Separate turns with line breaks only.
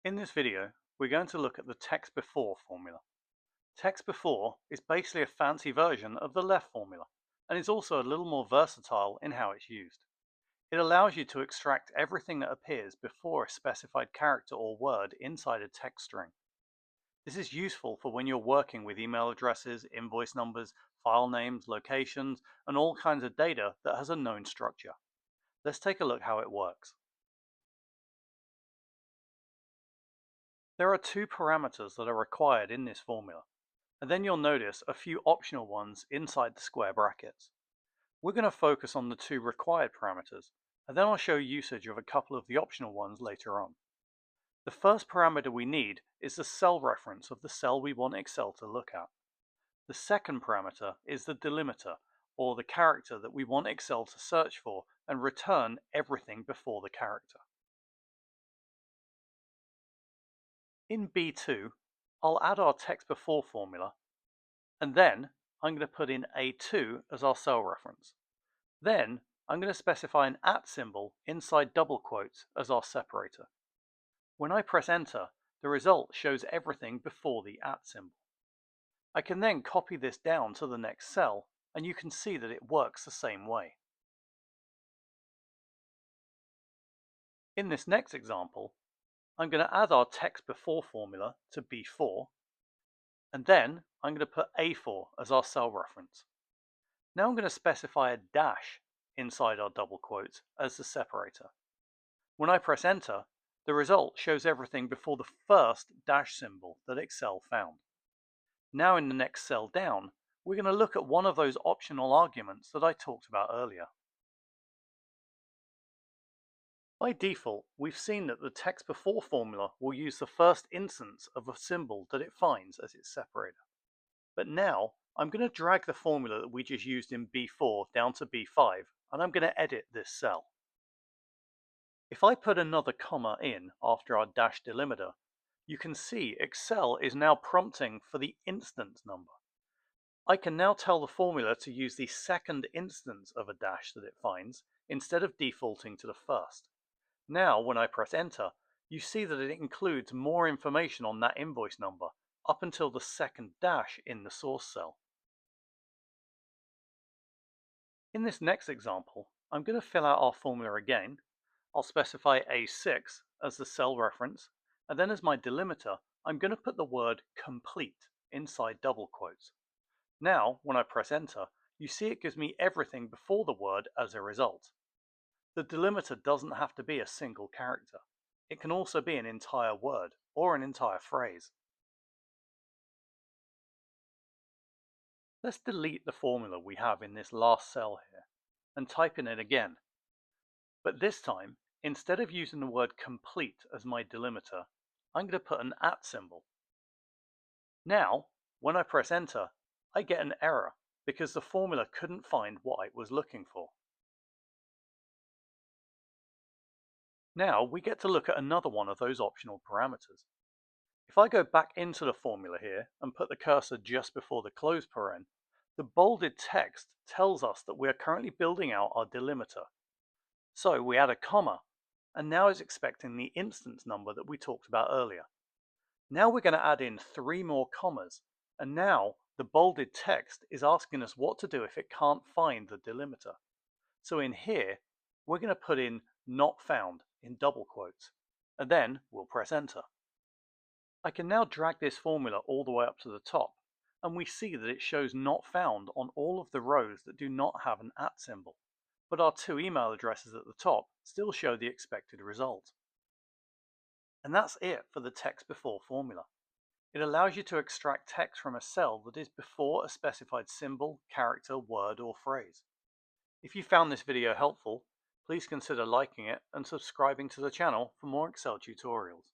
In this video, we're going to look at the text before formula. Text before is basically a fancy version of the left formula and is also a little more versatile in how it's used. It allows you to extract everything that appears before a specified character or word inside a text string. This is useful for when you're working with email addresses, invoice numbers, file names, locations, and all kinds of data that has a known structure. Let's take a look how it works. There are two parameters that are required in this formula, and then you'll notice a few optional ones inside the square brackets. We're going to focus on the two required parameters, and then I'll show usage of a couple of the optional ones later on. The first parameter we need is the cell reference of the cell we want Excel to look at. The second parameter is the delimiter, or the character that we want Excel to search for and return everything before the character. In B2, I'll add our text before formula, and then I'm going to put in A2 as our cell reference. Then I'm going to specify an @ symbol inside double quotes as our separator. When I press enter, the result shows everything before the @ symbol. I can then copy this down to the next cell, and you can see that it works the same way. In this next example, I'm going to add our text before formula to B4, and then I'm going to put A4 as our cell reference. Now I'm going to specify a dash inside our double quotes as the separator. When I press enter, the result shows everything before the first dash symbol that Excel found. Now in the next cell down, we're going to look at one of those optional arguments that I talked about earlier. By default, we've seen that the text before formula will use the first instance of a symbol that it finds as its separator. But now I'm going to drag the formula that we just used in B4 down to B5, and I'm going to edit this cell. If I put another comma in after our dash delimiter, you can see Excel is now prompting for the instance number. I can now tell the formula to use the second instance of a dash that it finds instead of defaulting to the first. Now, when I press enter, you see that it includes more information on that invoice number up until the second dash in the source cell. In this next example, I'm going to fill out our formula again. I'll specify A6 as the cell reference, and then as my delimiter, I'm going to put the word complete inside double quotes. Now, when I press enter, you see it gives me everything before the word as a result. The delimiter doesn't have to be a single character. It can also be an entire word or an entire phrase. Let's delete the formula we have in this last cell here and type in it again. But this time, instead of using the word complete as my delimiter, I'm going to put an @ symbol. Now, when I press enter, I get an error because the formula couldn't find what it was looking for. Now we get to look at another one of those optional parameters. If I go back into the formula here and put the cursor just before the close paren, the bolded text tells us that we are currently building out our delimiter. So we add a comma, and now it's expecting the instance number that we talked about earlier. Now we're going to add in 3 more commas, and now the bolded text is asking us what to do if it can't find the delimiter. So in here, we're going to put in not found in double quotes, and then we'll press enter. I can now drag this formula all the way up to the top, and we see that it shows not found on all of the rows that do not have an @ symbol, but our 2 email addresses at the top still show the expected result. And that's it for the text before formula. It allows you to extract text from a cell that is before a specified symbol, character, word, or phrase. If you found this video helpful, please consider liking it and subscribing to the channel for more Excel tutorials.